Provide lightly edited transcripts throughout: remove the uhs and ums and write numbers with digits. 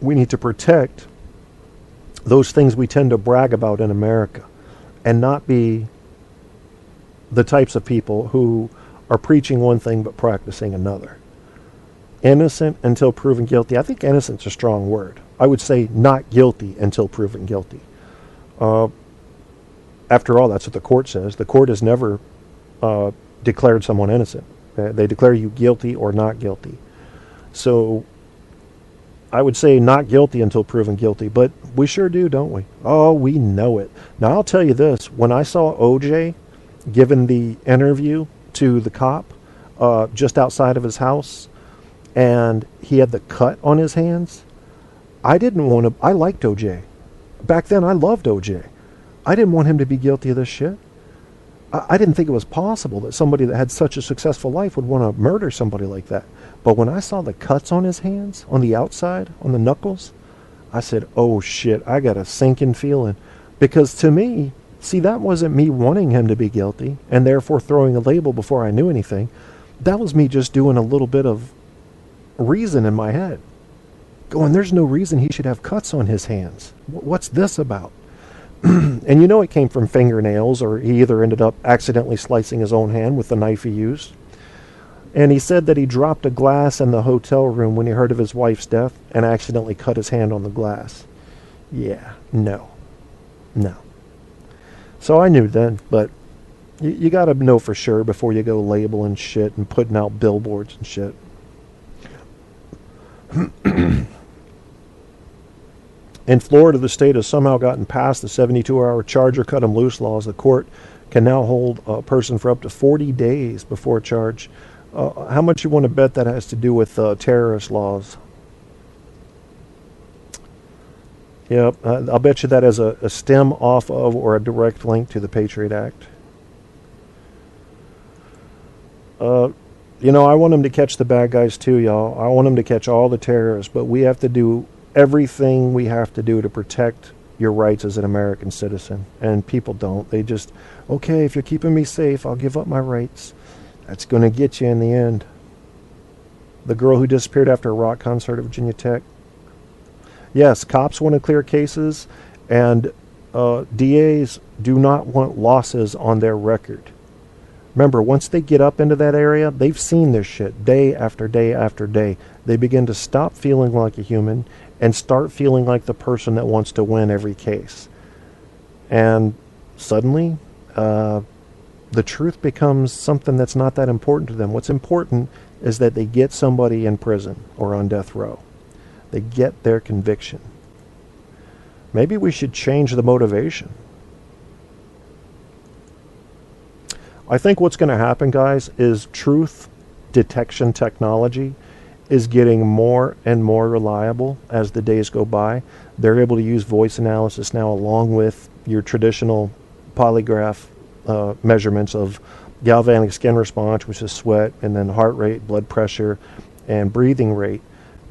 we need to protect those things we tend to brag about in America and not be the types of people who are preaching one thing but practicing another. Innocent until proven guilty. I think innocent's a strong word. I would say not guilty until proven guilty. After all, that's what the court says. The court has never declared someone innocent. They declare you guilty or not guilty. So I would say not guilty until proven guilty, but we sure do, don't we? Oh, we know it. Now, I'll tell you this. When I saw OJ giving the interview to the cop just outside of his house, and he had the cut on his hands, I didn't want to... I liked OJ. Back then, I loved OJ. I didn't want him to be guilty of this shit. I didn't think it was possible that somebody that had such a successful life would want to murder somebody like that. But when I saw the cuts on his hands, on the outside, on the knuckles, I said, oh shit, I got a sinking feeling. Because to me, see, that wasn't me wanting him to be guilty and therefore throwing a label before I knew anything. That was me just doing a little bit of reason in my head. Going, there's no reason he should have cuts on his hands. What's this about? And you know it came from fingernails, or he either ended up accidentally slicing his own hand with the knife he used. And he said that he dropped a glass in the hotel room when he heard of his wife's death and accidentally cut his hand on the glass. Yeah, no. So I knew then, but you got to know for sure before you go labeling shit and putting out billboards and shit. In Florida, the state has somehow gotten past the 72-hour charge or cut 'em loose laws. The court can now hold a person for up to 40 days before a charge. How much you want to bet that has to do with terrorist laws? Yep, I'll bet you that has a stem off of or a direct link to the Patriot Act. You know, I want them to catch the bad guys too, y'all. I want them to catch all the terrorists, but we have to do everything we have to do to protect your rights as an American citizen. And people don't. They just, okay, if you're keeping me safe, I'll give up my rights. That's going to get you in the end. The girl who disappeared after a rock concert at Virginia Tech. Yes, cops want to clear cases, and DAs do not want losses on their record. Remember, once they get up into that area, they've seen this shit day after day after day. They begin to stop feeling like a human and start feeling like the person that wants to win every case. And suddenly, the truth becomes something that's not that important to them. What's important is that they get somebody in prison or on death row. They get their conviction. Maybe we should change the motivation. I think what's going to happen, guys, is truth detection technology is getting more and more reliable as the days go by. They're able to use voice analysis now along with your traditional polygraph measurements of galvanic skin response, which is sweat, and then heart rate, blood pressure, and breathing rate.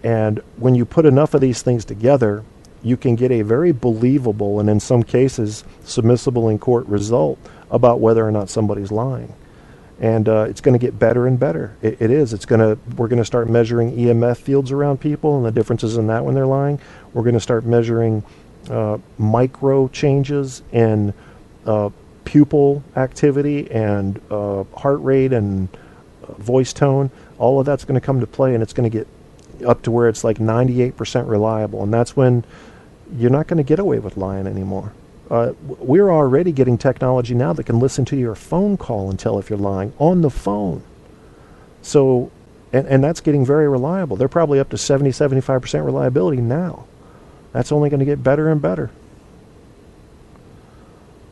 And when you put enough of these things together, you can get a very believable and in some cases submissible in court result about whether or not somebody's lying. And it's going to get better and better. It is. We're going to start measuring EMF fields around people and the differences in that when they're lying. We're going to start measuring micro changes in pupil activity and heart rate and voice tone. All of that's going to come to play, and it's going to get up to where it's like 98% reliable. And that's when you're not going to get away with lying anymore. We're already getting technology now that can listen to your phone call and tell if you're lying on the phone. So, and that's getting very reliable. They're probably up to 70-75% reliability now. That's only going to get better and better.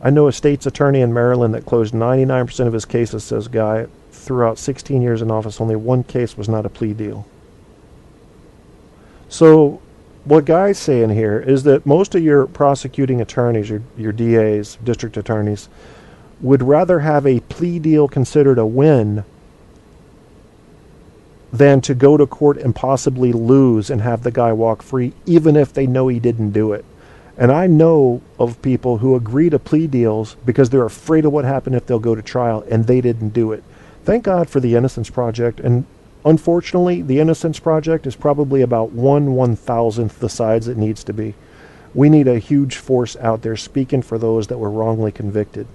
I know a state's attorney in Maryland that closed 99% of his cases, says Guy. Throughout 16 years in office, only one case was not a plea deal. So, what Guy's saying here is that most of your prosecuting attorneys, your DAs, district attorneys, would rather have a plea deal considered a win than to go to court and possibly lose and have the guy walk free, even if they know he didn't do it. And I know of people who agree to plea deals because they're afraid of what happened if they'll go to trial, and they didn't do it. Thank God for the Innocence Project, and unfortunately, the Innocence Project is probably about 1/1000th the size it needs to be. We need a huge force out there speaking for those that were wrongly convicted.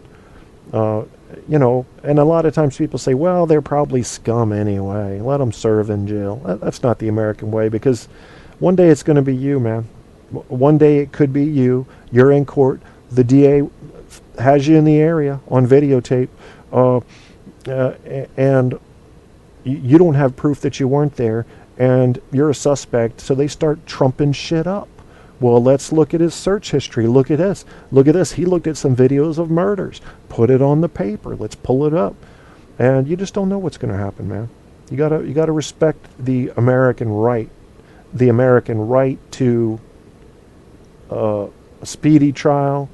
You know, and a lot of times people say, well, they're probably scum anyway. Let them serve in jail. That's not the American way, because one day it's going to be you, man. One day it could be you. You're in court. The DA has you in the area on videotape, and you don't have proof that you weren't there, and you're a suspect, so they start trumping shit up. Well, let's look at his search history. Look at this. Look at this. He looked at some videos of murders. Put it on the paper. Let's pull it up. And you just don't know what's going to happen, man. You gotta respect the American right. The American right to a speedy trial,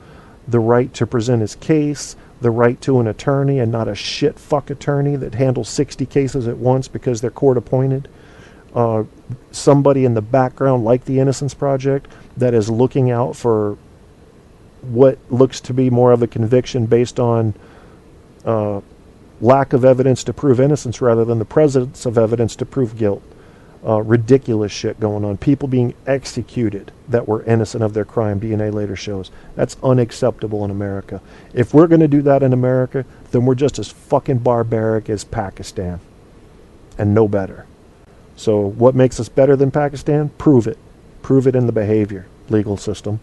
the right to present his case, the right to an attorney and not a shit fuck attorney that handles 60 cases at once because they're court appointed. Somebody in the background like the Innocence Project that is looking out for what looks to be more of a conviction based on lack of evidence to prove innocence rather than the presence of evidence to prove guilt. Ridiculous shit going on. People being executed that were innocent of their crime, DNA later shows. That's unacceptable in America. If we're going to do that in America, then we're just as fucking barbaric as Pakistan. And no better. So what makes us better than Pakistan? Prove it. Prove it in the behavior legal system.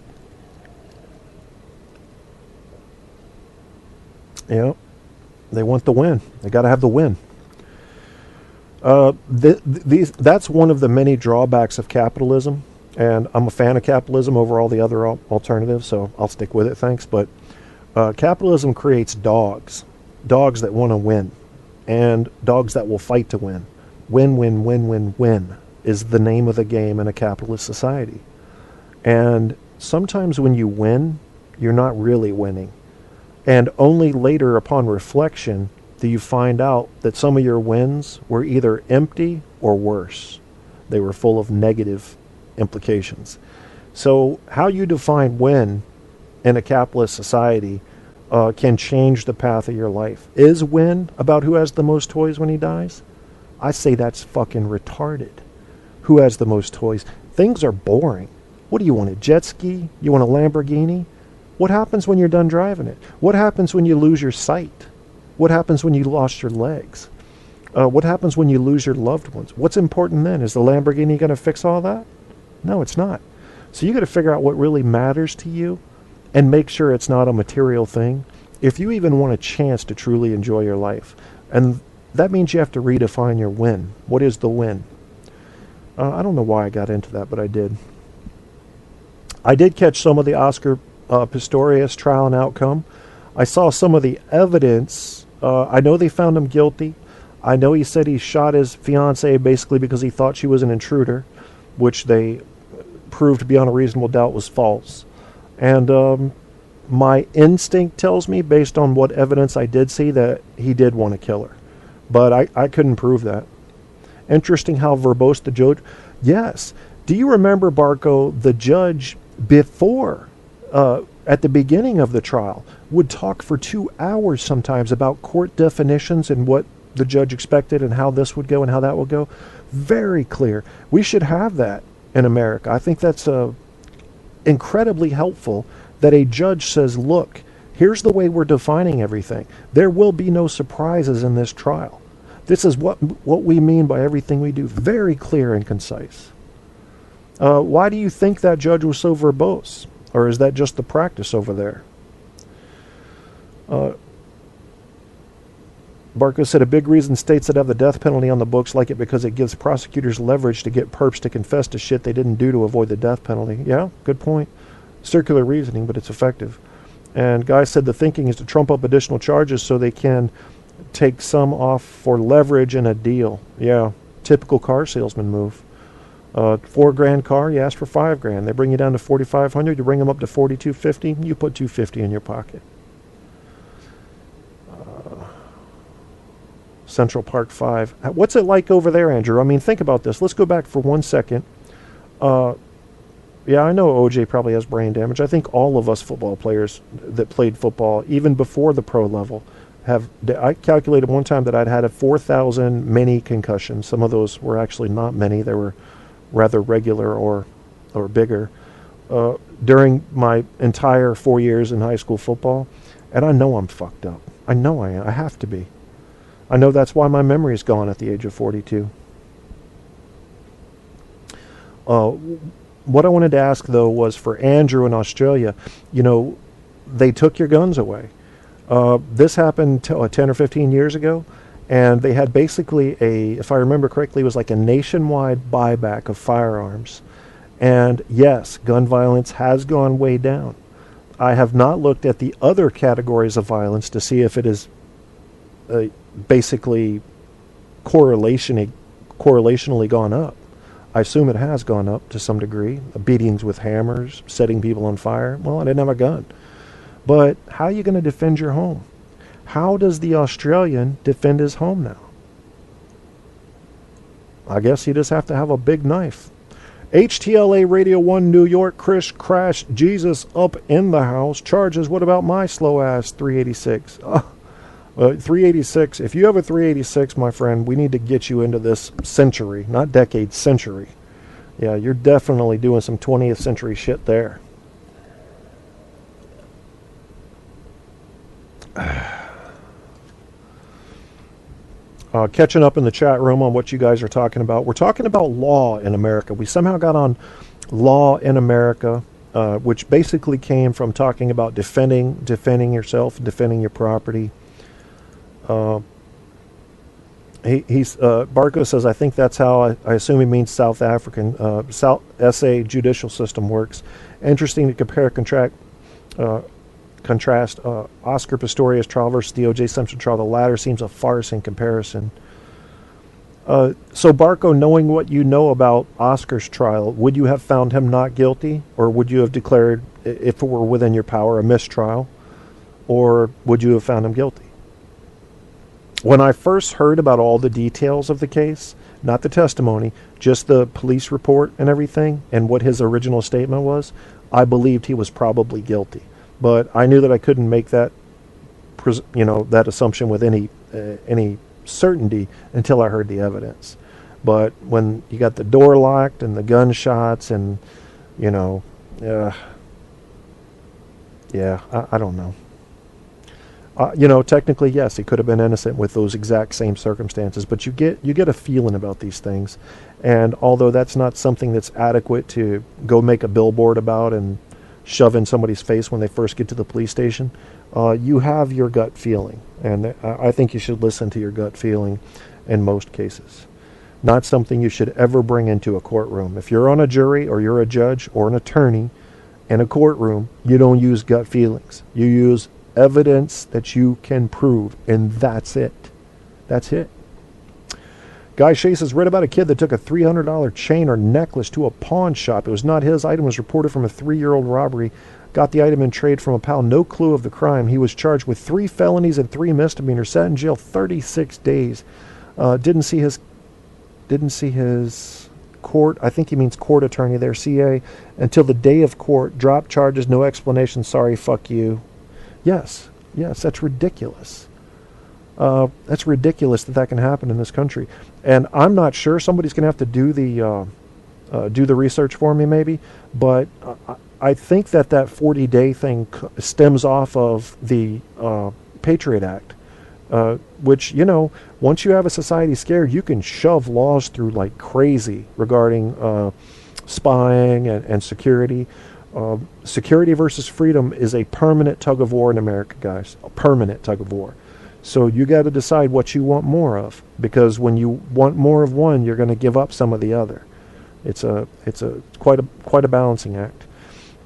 Yeah. They want the win. They got to have the win. That's one of the many drawbacks of capitalism, and I'm a fan of capitalism over all the other alternatives, so I'll stick with it, thanks. But capitalism creates dogs that want to win, and dogs that will fight to win. Win, win, win, win, win is the name of the game in a capitalist society. And sometimes when you win, you're not really winning. And only later upon reflection do you find out that some of your wins were either empty or worse. They were full of negative implications. So how you define win in a capitalist society can change the path of your life. Is win about who has the most toys when he dies? I say that's fucking retarded. Who has the most toys? Things are boring. What do you want, a jet ski? You want a Lamborghini? What happens when you're done driving it? What happens when you lose your sight? What happens when you lost your legs? What happens when you lose your loved ones? What's important then? Is the Lamborghini going to fix all that? No, it's not. So you got to figure out what really matters to you and make sure it's not a material thing if you even want a chance to truly enjoy your life. And that means you have to redefine your win. What is the win? I don't know why I got into that, but I did. I did catch some of the Oscar Pistorius trial and outcome. I saw some of the evidence. I know they found him guilty. I know he said he shot his fiancée basically because he thought she was an intruder, which they proved beyond a reasonable doubt was false. And my instinct tells me, based on what evidence I did see, that he did want to kill her. But I couldn't prove that. Interesting how verbose the judge... Yes. Do you remember, Barco, the judge before, at the beginning of the trial, would talk for 2 hours sometimes about court definitions and what the judge expected and how this would go and how that would go? Very clear. We should have that in America. I think that's incredibly helpful that a judge says, look, here's the way we're defining everything. There will be no surprises in this trial. This is what we mean by everything we do. Very clear and concise. Why do you think that judge was so verbose? Or is that just the practice over there? Barco said a big reason states that have the death penalty on the books like it because it gives prosecutors leverage to get perps to confess to shit they didn't do to avoid the death penalty. Yeah, good point. Circular reasoning, but it's effective. And Guy said the thinking is to trump up additional charges so they can take some off for leverage in a deal. Yeah, typical car salesman move. $4,000 car, you ask for $5,000. They bring you down to $4,500. You bring them up to $4,250. You put $250 in your pocket. Central Park 5. What's it like over there, Andrew? I mean, think about this. Let's go back for 1 second. Yeah, I know OJ probably has brain damage. I think all of us football players that played football, even before the pro level, I calculated one time that I'd had a 4,000 mini concussions. Some of those were actually not many. They were rather regular or bigger during my entire 4 years in high school football. And I know I'm fucked up. I know I am. I have to be. I know that's why my memory's gone at the age of 42. What I wanted to ask, though, was for Andrew in Australia, they took your guns away. This happened 10 or 15 years ago, and they had basically if I remember correctly, it was like a nationwide buyback of firearms. And yes, gun violence has gone way down. I have not looked at the other categories of violence to see if it is basically correlationally gone up. I assume it has gone up to some degree. Beatings with hammers, setting people on fire. Well, I didn't have a gun. But how are you going to defend your home? How does the Australian defend his home now? I guess you just have to have a big knife. HTLA Radio 1 New York, Chris Crash Jesus up in the house. Charges, what about my slow ass 386? 386, if you have a 386, my friend, we need to get you into this century, not decade, century. Yeah, you're definitely doing some 20th century shit there. Catching up in the chat room on what you guys are talking about. We're talking about law in America. We somehow got on law in America, which basically came from talking about defending yourself, defending your property. Barco says, I think that's how, I assume he means South African, South SA judicial system works. Interesting to compare, contrast Oscar Pistorius trial versus the O.J. Simpson trial. The latter seems a farce in comparison. So Barco, knowing what you know about Oscar's trial, would you have found him not guilty? Or would you have declared, if it were within your power, a mistrial? Or would you have found him guilty? When I first heard about all the details of the case, not the testimony, just the police report and everything, and what his original statement was, I believed he was probably guilty. But I knew that I couldn't make that, that assumption with any certainty until I heard the evidence. But when you got the door locked and the gunshots and, I don't know. Technically, yes, he could have been innocent with those exact same circumstances, but you get a feeling about these things. And although that's not something that's adequate to go make a billboard about and shove in somebody's face when they first get to the police station, you have your gut feeling. And I think you should listen to your gut feeling in most cases. Not something you should ever bring into a courtroom. If you're on a jury or you're a judge or an attorney in a courtroom, you don't use gut feelings. You use evidence that you can prove, and that's it. That's it. Guy Shea says, read about a kid that took a $300 chain or necklace to a pawn shop. It was not his. Item was reported from a 3-year-old robbery. Got the item in trade from a pal. No clue of the crime. He was charged with 3 felonies and 3 misdemeanors. Sat in jail 36 days. Didn't see his court. I think he means court attorney there, CA, until the day of court. Dropped charges. No explanation. Sorry, fuck you. Yes, that's ridiculous. That's ridiculous that can happen in this country. And I'm not sure. Somebody's going to have to do the research for me, maybe. But I think that 40-day thing stems off of the Patriot Act, which, once you have a society scared, you can shove laws through like crazy regarding spying and security. Security versus freedom is a permanent tug of war in America, guys. A permanent tug of war. So you got to decide what you want more of, because when you want more of one, you're going to give up some of the other. It's quite a balancing act.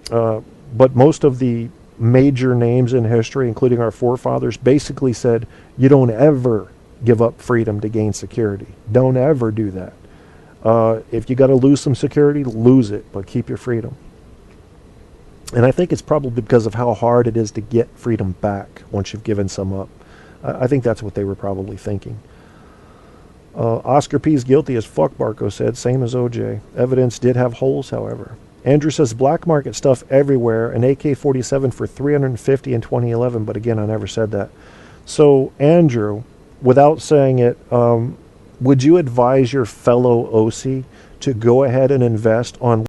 But most of the major names in history, including our forefathers, basically said you don't ever give up freedom to gain security. Don't ever do that. If you got to lose some security, lose it, but keep your freedom. And I think it's probably because of how hard it is to get freedom back once you've given some up. I think that's what they were probably thinking. Oscar P. is guilty as fuck, Barco said. Same as OJ. Evidence did have holes, however. Andrew says black market stuff everywhere. An AK-47 for $350 in 2011. But again, I never said that. So, Andrew, without saying it, would you advise your fellow OC to go ahead and invest on